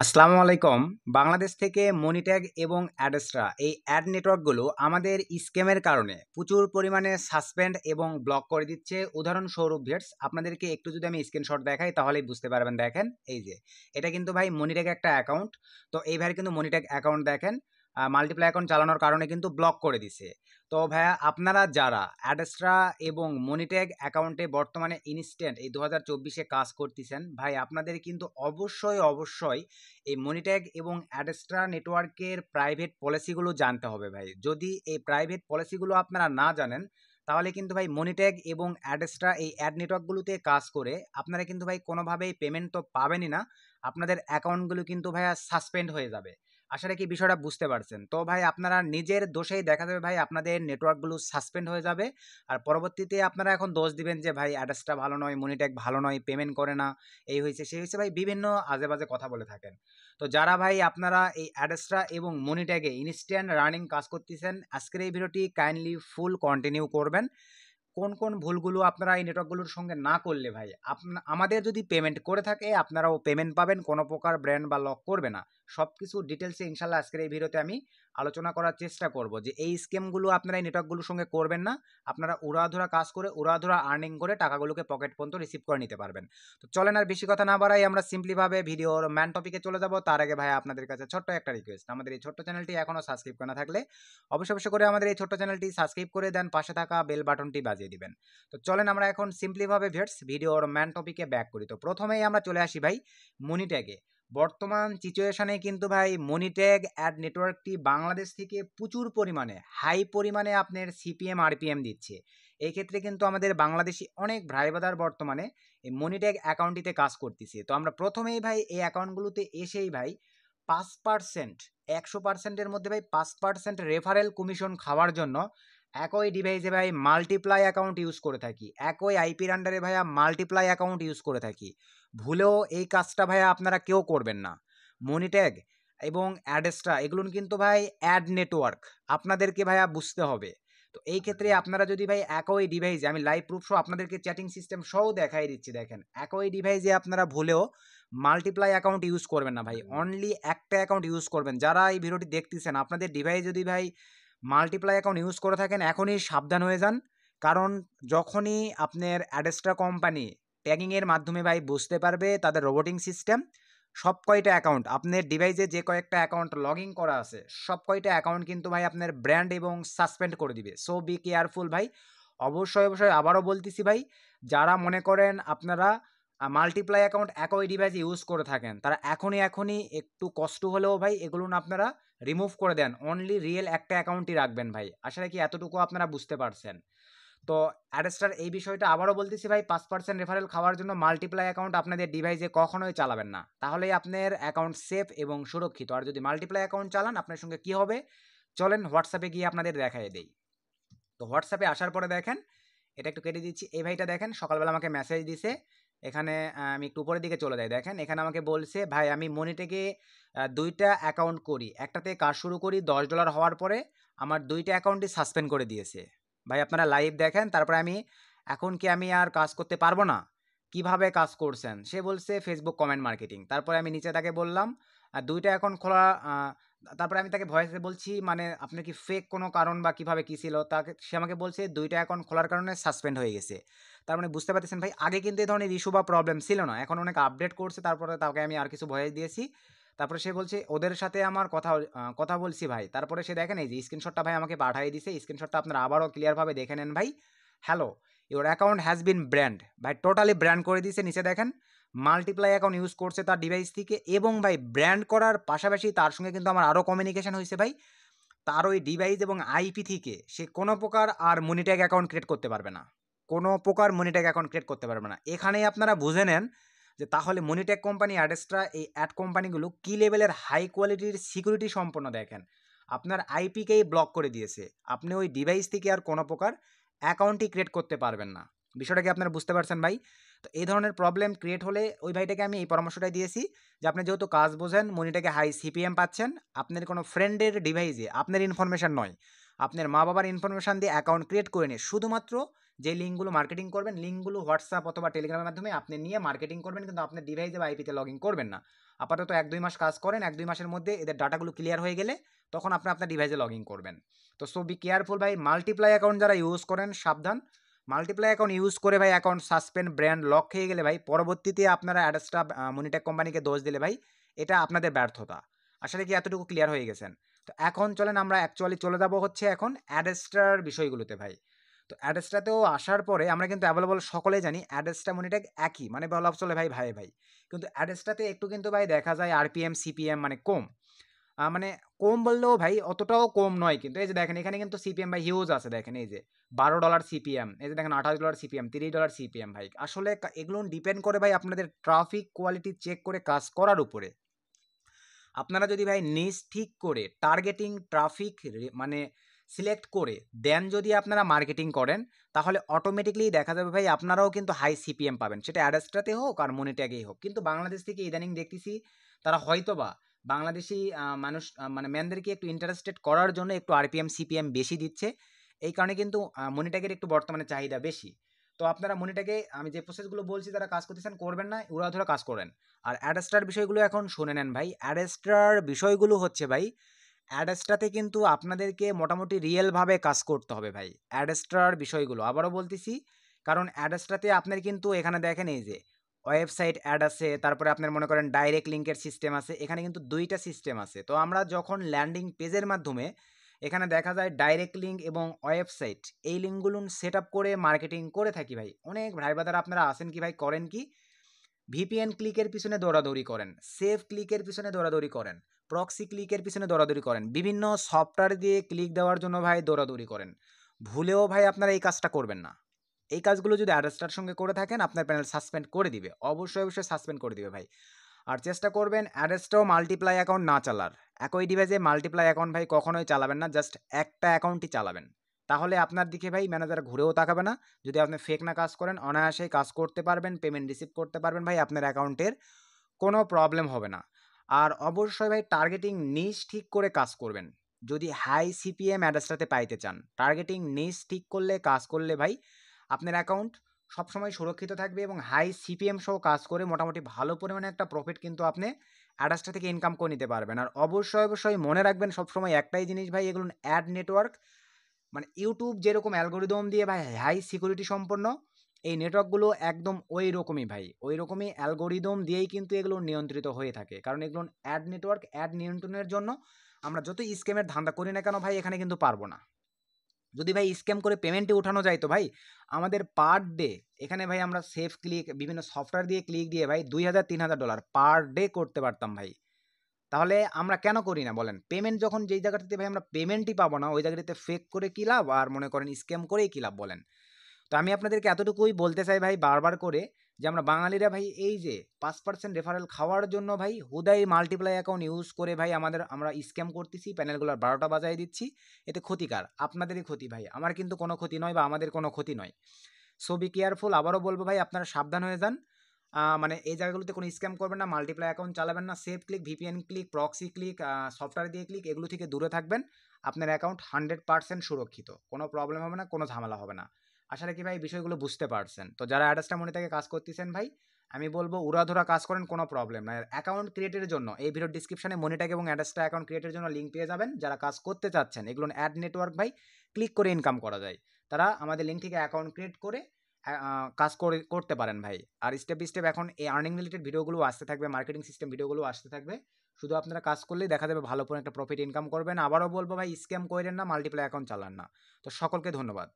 আসসালামু আলাইকুম। বাংলাদেশ থেকে মনিট্যাগ এবং অ্যাডেস্ট্রা এই অ্যাড নেটওয়ার্কগুলো আমাদের স্ক্যামের কারণে প্রচুর পরিমাণে সাসপেন্ড এবং ব্লক করে দিচ্ছে। উদাহরণস্বরূপ ভিউয়ার্স, আপনাদেরকে একটু যদি আমি স্ক্রিনশট দেখাই তাহলেই বুঝতে পারবেন। দেখেন, এই যে এটা কিন্তু ভাই মনিট্যাগ একটা অ্যাকাউন্ট। তো এই ভাইয়ের কিন্তু মনিট্যাগ অ্যাকাউন্ট দেখেন মাল্টিপ্লাই অ্যাকাউন্ট চালানোর কারণে কিন্তু ব্লক করে দিছে। তো ভাইয়া, আপনারা যারা অ্যাডেস্ট্রা এবং মনিট্যাগ অ্যাকাউন্টে বর্তমানে ইনস্ট্যান্ট এই 2024-এ কাজ করতেছেন, ভাই আপনাদের কিন্তু অবশ্যই এই মনিট্যাগ এবং অ্যাডেস্ট্রা নেটওয়ার্কের প্রাইভেট পলিসিগুলো জানতে হবে ভাই। যদি এই প্রাইভেট পলিসিগুলো আপনারা না জানেন, তাহলে কিন্তু ভাই মনিট্যাগ এবং অ্যাডেস্ট্রা এই অ্যাড নেটওয়ার্কগুলোতে কাজ করে আপনারা কিন্তু ভাই কোনোভাবেই পেমেন্ট তো পাবেনই না। আপনাদের অ্যাকাউন্টগুলো কিন্তু ভাইয়া সাসপেন্ড হয়ে যাবে। আশা রাখি বিষয়টা বুঝতে পারছেন। তো ভাই, আপনারা নিজের দোষেই দেখা যাবে ভাই আপনাদের নেটওয়ার্কগুলো সাসপেন্ড হয়ে যাবে। আর পরবর্তীতে আপনারা এখন দোষ দিবেন যে ভাই অ্যাডেস্ট্রা ভালো নয়, মনিট্যাগ ভালো নয়, পেমেন্ট করে না, এই হয়েছে সেই হয়েছে, ভাই বিভিন্ন আজে বাজে কথা বলে থাকেন। তো যারা ভাই আপনারা এই অ্যাডেস্ট্রা এবং মনিট্যাগে ইনস্ট্যান্ট রানিং কাজ করতেছেন, আজকের এই ভিডিওটি কাইন্ডলি ফুল কন্টিনিউ করবেন। কোন কোন ভুলগুলো আপনারা এই নেটওয়ার্কগুলোর সঙ্গে না করলে ভাই আমাদের যদি পেমেন্ট করে থাকে আপনারাও পেমেন্ট পাবেন, কোনো প্রকার ব্র্যান্ড বা লক করবে না। সব কিছু ডিটেলসে ইনশাল্লাহ আজকের এই ভিডিওতে আমি আলোচনা করার চেষ্টা করব যে এই স্কিমগুলো আপনারা এই নেটওয়ার্কগুলোর সঙ্গে করবেন না। আপনারা উড়াধুরা কাজ করে উড়াধুরা আর্নিং করে টাকাগুলোকে পকেট পর্যন্ত রিসিভ করে নিতে পারবেন। তো চলেন আর বেশি কথা না বাড়াই, আমরা সিম্পলিভাবে ভিডিওর ম্যান টপিকে চলে যাব। তার আগে ভাই আপনাদের কাছে ছোট্ট একটা রিকোয়েস্ট, আমাদের এই ছোট্ট চ্যানেলটি এখনও সাবস্ক্রাইব করা না থাকলে অবশ্যই করে আমাদের এই ছোট্ট চ্যানেলটি সাবস্ক্রাইব করে দেন, পাশে থাকা বেল বাটনটি বাজিয়ে দিবেন। তো চলেন আমরা এখন সিম্পলিভাবে ভিউয়ার্স ভিডিওর ম্যান টপিকে ব্যাক করি। তো প্রথমেই আমরা চলে আসি ভাই মনিট্যাগে। বর্তমান সিচুয়েশনে কিন্তু ভাই মনিট্যাগ অ্যাড নেটওয়ার্কটি বাংলাদেশ থেকে প্রচুর পরিমাণে হাই পরিমাণে আপনার সিপিএম আরপিএম দিচ্ছে। এই ক্ষেত্রে কিন্তু আমাদের বাংলাদেশি অনেক ভাই ব্রাদার বর্তমানে এই মনিট্যাগ অ্যাকাউন্টটিতে কাজ করতেছে। তো আমরা প্রথমেই ভাই এই অ্যাকাউন্টগুলোতে এসেই ভাই 5%, 100%-এর মধ্যে ভাই 5% রেফারেল কমিশন খাওয়ার জন্য একই ডিভাইসে ভাই মাল্টিপ্লাই অ্যাকাউন্ট ইউজ করে থাকি, একই আইপির আন্ডারে ভাইয়া মাল্টিপ্লাই অ্যাকাউন্ট ইউজ করে থাকি। ভুলেও এই কাজটা ভাইয়া আপনারা কেউ করবেন না। মনিট্যাগ এবং অ্যাডেস্ট্রা এগুলো কিন্তু ভাই অ্যাড নেটওয়ার্ক, আপনাদেরকে ভাইয়া বুঝতে হবে। তো এই ক্ষেত্রে আপনারা যদি ভাই একই ডিভাইসে, আমি লাইভ প্রুফ সহ আপনাদেরকে চ্যাটিং সিস্টেম সহ দেখাই দিচ্ছি, দেখেন একই ডিভাইসে আপনারা ভুলেও মাল্টিপ্লাই অ্যাকাউন্ট ইউজ করবেন না ভাই। অনলি একটা অ্যাকাউন্ট ইউজ করবেন। যারা এই ভিডিওটি দেখতেছেন, আপনাদের ডিভাইস যদি ভাই মাল্টিপ্লাই অ্যাকাউন্ট ইউজ করে থাকেন, এখনই সাবধান হয়ে যান। কারণ যখনই আপনার অ্যাডেস্ট্রা কোম্পানি ট্যাগিংয়ের মাধ্যমে ভাই বুঝতে পারবে তাদের রোবোটিং সিস্টেম সব কয়টা অ্যাকাউন্ট আপনার ডিভাইসে যে কয়েকটা অ্যাকাউন্ট লগ ইন করা আছে সব কয়টা অ্যাকাউন্ট কিন্তু ভাই আপনার ব্র্যান্ড এবং সাসপেন্ড করে দিবে। সো বি কেয়ারফুল ভাই। অবশ্যই আবারও বলতেছি ভাই, যারা মনে করেন আপনারা মাল্টিপ্লাই অ্যাকাউন্ট একই ডিভাইসে ইউজ করে থাকেন, তারা এখনই একটু কষ্ট হলেও ভাই এগুলো না আপনারা রিমুভ করে দেন। অনলি রিয়েল একটা অ্যাকাউন্টই রাখবেন ভাই। আশা রাখি এতটুকু আপনারা বুঝতে পারছেন। তো অ্যাডেস্টার এই বিষয়টা আবারও বলতেছি ভাই, 5% রেফারেল খাওয়ার জন্য মাল্টিপ্লাই অ্যাকাউন্ট আপনাদের ডিভাইসে কখনোই চালাবেন না, তাহলেই আপনার অ্যাকাউন্ট সেফ এবং সুরক্ষিত। আর যদি মাল্টিপ্লাই অ্যাকাউন্ট চালান আপনার সঙ্গে কি হবে, চলেন হোয়াটসঅ্যাপে গিয়ে আপনাদের দেখাই দেই। তো হোয়াটসঅ্যাপে আসার পরে দেখেন, এটা একটু কেটে দিচ্ছি। এই ভাইটা দেখেন সকালবেলা আমাকে মেসেজ দিছে। এখানে আমি একটু উপরের দিকে চলে যাই, দেখেন এখানে আমাকে বলছে ভাই আমি মনিটেকে দুইটা অ্যাকাউন্ট করি, একটাতে কাজ শুরু করি $10 হওয়ার পরে আমার দুইটা অ্যাকাউন্টই সাসপেন্ড করে দিয়েছে। ভাই আপনারা লাইভ দেখেন। তারপরে আমি এখন কি আমি আর কাজ করতে পারবো না, কিভাবে কাজ করছেন, সে বলছে ফেসবুক কমেন্ট মার্কেটিং। তারপরে আমি নিচে তাকে বললাম দুইটা অ্যাকাউন্ট খোলা। তারপরে আমি তাকে ভয়েসে বলছি মানে আপনার কি ফেক কোনো কারণ বা কিভাবে কী ছিল, তাকে সে আমাকে বলছে দুইটা অ্যাকাউন্ট খোলার কারণে সাসপেন্ড হয়ে গেছে। তার মানে বুঝতে পারতেছেন ভাই, আগে কিন্তু এই ধরনের ইস্যু বা প্রবলেম ছিল না, এখন অনেক আপডেট করছে। তারপরে তাকে আমি আর কিছু ভয়েস দিয়েছি। তারপরে সে বলছে ওদের সাথে আমার কথা বলছি ভাই। তারপরে সে দেখেন এই যে স্ক্রিনশটটা ভাই আমাকে পাঠিয়ে দিছে। স্ক্রিনশটটা আপনারা আবারও ক্লিয়ারভাবে দেখে নেন ভাই। Hello, your account has been brand, ভাই টোটালি ব্র্যান্ড করে দিয়েছে। নিচে দেখেন মাল্টিপ্লাই অ্যাকাউন্ট ইউজ করছে তার ডিভাইস থেকে, এবং ভাই ব্র্যান্ড করার পাশাপাশি তার সঙ্গে কিন্তু আমার আরও কমিউনিকেশন হয়েছে ভাই। তার ওই ডিভাইস এবং আইপি থেকে সে কোনো প্রকার আর মনিট্যাগ অ্যাকাউন্ট ক্রিয়েট করতে পারবে না, কোনো প্রকার মনিট্যাগ অ্যাকাউন্ট ক্রিয়েট করতে পারবে না। এখানেই আপনারা বুঝে নেন যে তাহলে মনিট্যাগ কোম্পানি, অ্যাডেস্ট্রা এই অ্যাড কোম্পানিগুলো কী লেভেলের হাই কোয়ালিটির সিকিউরিটি সম্পন্ন। দেখেন আপনার আইপিকেই ব্লক করে দিয়েছে, আপনি ওই ডিভাইস থেকে আর কোনো প্রকার অ্যাকাউন্টই ক্রিয়েট করতে পারবেন না। বিষয়টা কি আপনারা বুঝতে পারছেন ভাই? তো এই ধরনের প্রবলেম ক্রিয়েট হলে ওই ভাইটাকে আমি এই পরামর্শটাই দিয়েছি যে আপনি যেহেতু কাজ বোঝেন, মনিটাকে হাই সিপিএম পাচ্ছেন, আপনার কোনো ফ্রেন্ডের ডিভাইসে আপনার ইনফরমেশান নয়, আপনার মা বাবার ইনফরমেশান দিয়ে অ্যাকাউন্ট ক্রিয়েট করে নিয়ে শুধুমাত্র যে লিঙ্কগুলো মার্কেটিং করবেন, লিঙ্কগুলো হোয়াটসঅ্যাপ অথবা টেলিগ্রামের মাধ্যমে আপনি নিয়ে মার্কেটিং করবেন, কিন্তু আপনার ডিভাইসে বা আইপিতে লগ ইন করবেন না। আপাতত 1-2 মাস কাজ করেন, 1-2 মাসের মধ্যে এদের ডাটাগুলো ক্লিয়ার হয়ে গেলে তখন আপনি আপনার ডিভাইসে লগ ইন করবেন। তো সো বি কেয়ারফুল ভাই, মাল্টিপ্লাই অ্যাকাউন্ট যারা ইউজ করেন সাবধান। মাল্টিপ্লাই অ্যাকাউন্ট ইউজ করে ভাই অ্যাকাউন্ট সাসপেন্ড, ব্র্যান্ড লক খেয়ে গেলে ভাই পরবর্তীতে আপনারা অ্যাডস্টা মনিটেক কোম্পানিকে দোষ দিলে ভাই এটা আপনাদের ব্যর্থতা। আসলে কি এতটুকু ক্লিয়ার হয়ে গেছেন? তো এখন চলেন আমরা অ্যাকচুয়ালি চলে যাব হচ্ছে এখন অ্যাডস্টার বিষয়গুলোতে ভাই। তো অ্যাডস্টাতেও আসার পরে আমরা কিন্তু অ্যাভেলেবল সকলেই জানি অ্যাডস্টা মনিটেক একই, মানে বলা চলে ভাই ভাই ভাই। কিন্তু অ্যাডস্টাতে একটু কিন্তু ভাই দেখা যায় আরপিএম সিপিএম মানে কম। মানে কম বললেও ভাই অতটাও কম নয়, কিন্তু এই যে দেখেন এখানে কিন্তু সিপিএম ভাই হিউজ আছে, দেখেন এই যে $12 সিপিএম, এই যে দেখেন $28 সিপিএম, $30 সিপিএম ভাই। আসলে এগুলো ডিপেন্ড করে ভাই আপনাদের ট্রাফিক কোয়ালিটি চেক করে কাজ করার উপরে। আপনারা যদি ভাই নিজ ঠিক করে টার্গেটিং ট্রাফিক মানে সিলেক্ট করে দেন যদি আপনারা মার্কেটিং করেন, তাহলে অটোমেটিকলি দেখা যাবে ভাই আপনারাও কিন্তু হাই সিপিএম পাবেন, সেটা অ্যাডস্ট্রাতে হোক আর মনিট্যাগেই হোক। কিন্তু বাংলাদেশ থেকে ইদানিং দেখতেছি তারা হয়তোবা বাংলাদেশি মানুষ মানে ম্যানদেরকে একটু ইন্টারেস্টেড করার জন্য একটু আরপিএম সিপিএম বেশি দিচ্ছে, এই কারণে কিন্তু মনিট্যাগের একটু বর্তমানে চাহিদা বেশি। তো আপনারা মনিট্যাগে আমি যে প্রসেসগুলো বলছি তারা কাজ করতেছেন করবেন না, উড়াধুরা কাজ করেন। আর অ্যাডস্টার বিষয়গুলো এখন শুনে নেন ভাই। অ্যাডস্টার বিষয়গুলো হচ্ছে ভাই, অ্যাডস্টাতে কিন্তু আপনাদেরকে মোটামুটি রিয়েলভাবে কাজ করতে হবে ভাই। অ্যাডস্টার বিষয়গুলো আবারও বলতেছি, কারণ অ্যাডস্টাতে আপনার কিন্তু এখানে দেখেন এই যে ওয়েবসাইট অ্যাড আছে, তারপরে আপনার মনে করেন ডাইরেক্ট লিঙ্কের সিস্টেম আছে, এখানে কিন্তু 2টা সিস্টেম আছে। তো আমরা যখন ল্যান্ডিং পেজের মাধ্যমে এখানে দেখা যায় ডাইরেক্ট লিঙ্ক এবং ওয়েবসাইট, এই লিঙ্কগুলো সেট আপ করে মার্কেটিং করে থাকি ভাই। অনেক ভাই বাদার আপনারা আছেন কি ভাই, করেন কি ভিপিএন ক্লিকের পিছনে দৌড়াদৌড়ি করেন, সেফ ক্লিকের পিছনে দৌড়াদৌড়ি করেন, প্রক্সি ক্লিকের পিছনে দৌড়াদৌড়ি করেন, বিভিন্ন সফটওয়্যার দিয়ে ক্লিক দেওয়ার জন্য ভাই দৌড়াদৌড়ি করেন। ভুলেও ভাই আপনারা এই কাজটা করবেন না। এই কাজগুলো যদি অ্যাডস্টার সঙ্গে করে থাকেন আপনার প্যানেল সাসপেন্ড করে দিবে, অবশ্যই অবশ্যই সাসপেন্ড করে দিবে ভাই। আর চেষ্টা করবেন অ্যাডস্টাও মাল্টিপ্লাই অ্যাকাউন্ট না চালার। একই ডিভাইসে মাল্টিপ্লাই অ্যাকাউন্ট ভাই কখনোই চালাবেন না, জাস্ট একটা অ্যাকাউন্টই চালাবেন। তাহলে আপনার দিকে ভাই ম্যানেজার ঘুরেও তাকাবে না। যদি আপনি ফেক না কাজ করেন অনায়াসেই কাজ করতে পারবেন, পেমেন্ট রিসিভ করতে পারবেন ভাই, আপনার অ্যাকাউন্টের কোনো প্রবলেম হবে না। আর অবশ্যই ভাই টার্গেটিং নিশ ঠিক করে কাজ করবেন যদি হাই সিপিএম অ্যাডস্টাতে পাইতে চান। টার্গেটিং নিশ ঠিক করলে কাজ করলে ভাই আপনার অ্যাকাউন্ট সবসময় সুরক্ষিত থাকবে এবং হাই সিপিএম সহ কাজ করে মোটামুটি ভালো পরিমাণে একটা প্রফিট কিন্তু আপনি অ্যাডাস্টা থেকে ইনকাম করে নিতে পারবেন। আর অবশ্যই অবশ্যই মনে রাখবেন সবসময় একটাই জিনিস ভাই, এগুলো অ্যাড নেটওয়ার্ক মানে ইউটিউব যেরকম অ্যালগোরিদম দিয়ে ভাই হাই সিকিউরিটি সম্পন্ন, এই নেটওয়ার্কগুলো একদম ওই রকমই ভাই, ওই রকমই অ্যালগোরিদম দিয়েই কিন্তু এগুলো নিয়ন্ত্রিত হয়ে থাকে। কারণ এগুলো অ্যাড নেটওয়ার্ক, অ্যাড নিয়ন্ত্রণের জন্য আমরা যতই স্ক্যামের ধান্দা করি না কেন ভাই এখানে কিন্তু পারবো না। যদি ভাই স্ক্যাম করে পেমেন্টে উঠানো যায় তো ভাই আমাদের পার ডে এখানে ভাই আমরা সেফ ক্লিক বিভিন্ন সফটওয়্যার দিয়ে ক্লিক দিয়ে ভাই $2000-3000 পার ডে করতে পারতাম ভাই। তাহলে আমরা কেন করি না বলেন? পেমেন্ট যখন যেই জায়গাটাতে ভাই আমরা পেমেন্টই পাবো না, ওই জায়গাটাতে ফেক করে কী লাভ, আর মনে করেন স্ক্যাম করেই কী লাভ বলেন? তো আমি আপনাদেরকে এতটুকুই বলতে চাই ভাই বারবার করে, যে আমরা বাঙালিরা ভাই এই যে 5% রেফারেল খাওয়ার জন্য ভাই হুদাই মাল্টিপ্লাই অ্যাকাউন্ট ইউজ করে ভাই আমরা স্ক্যাম করতেছি, প্যানেলগুলোর 12টা বাজায় দিচ্ছি। এতে ক্ষতিকার আপনাদেরই ক্ষতি ভাই, আমার কিন্তু কোনো ক্ষতি নয় বা আমাদের কোনো ক্ষতি নয়। সো বি কেয়ারফুল, আবারও বলবো ভাই আপনারা সাবধান হয়ে যান। মানে এই জায়গাগুলোতে কোনো স্ক্যাম করবেন না, মাল্টিপ্লাই অ্যাকাউন্ট চালাবেন না, safe click, VPN click, proxy click, software দিয়ে ক্লিক, এগুলো থেকে দূরে থাকবেন। আপনার অ্যাকাউন্ট 100% সুরক্ষিত, কোনো প্রবলেম হবে না, কোনো ঝামেলা হবে না। আশা রাখি ভাই বিষয়গুলো বুঝতে পারছেন। তো যারা অ্যাডাস্টা মনি থেকে কাজ করতেছেন ভাই আমি বলবো উড়াধুরা কাজ করেন, কোনো প্রবলেম নাই। অ্যাকাউন্ট ক্রিয়েটের জন্য এই ভিডিওর ডিসক্রিপশনে মনিটাগ এবং অ্যাডাস্টা অ্যাকাউন্ট ক্রিয়েটের জন্য লিঙ্ক পেয়ে যাবেন। যারা কাজ করতে চাচ্ছেন এগুলো অ্যাড নেটওয়ার্ক ভাই ক্লিক করে ইনকাম করা যায়, তারা আমাদের লিঙ্ক থেকে অ্যাকাউন্ট ক্রিয়েট করে কাজ করতে পারেন ভাই। আর স্টেপ বাই স্টেপ এখন এই আর্নিং রিলেটেড ভিডিওগুলো আসতে থাকবে, মার্কেটিং সিস্টেম ভিডিওগুলো আসতে থাকবে। শুধু আপনারা কাজ করলেই দেখা যাবে ভালো করে একটা প্রফিট ইনকাম করবেন। আবারও বলবো ভাই স্ক্যাম করেন না, মাল্টিপ্লাই অ্যাকাউন্ট চালান না। তো সকলকে ধন্যবাদ।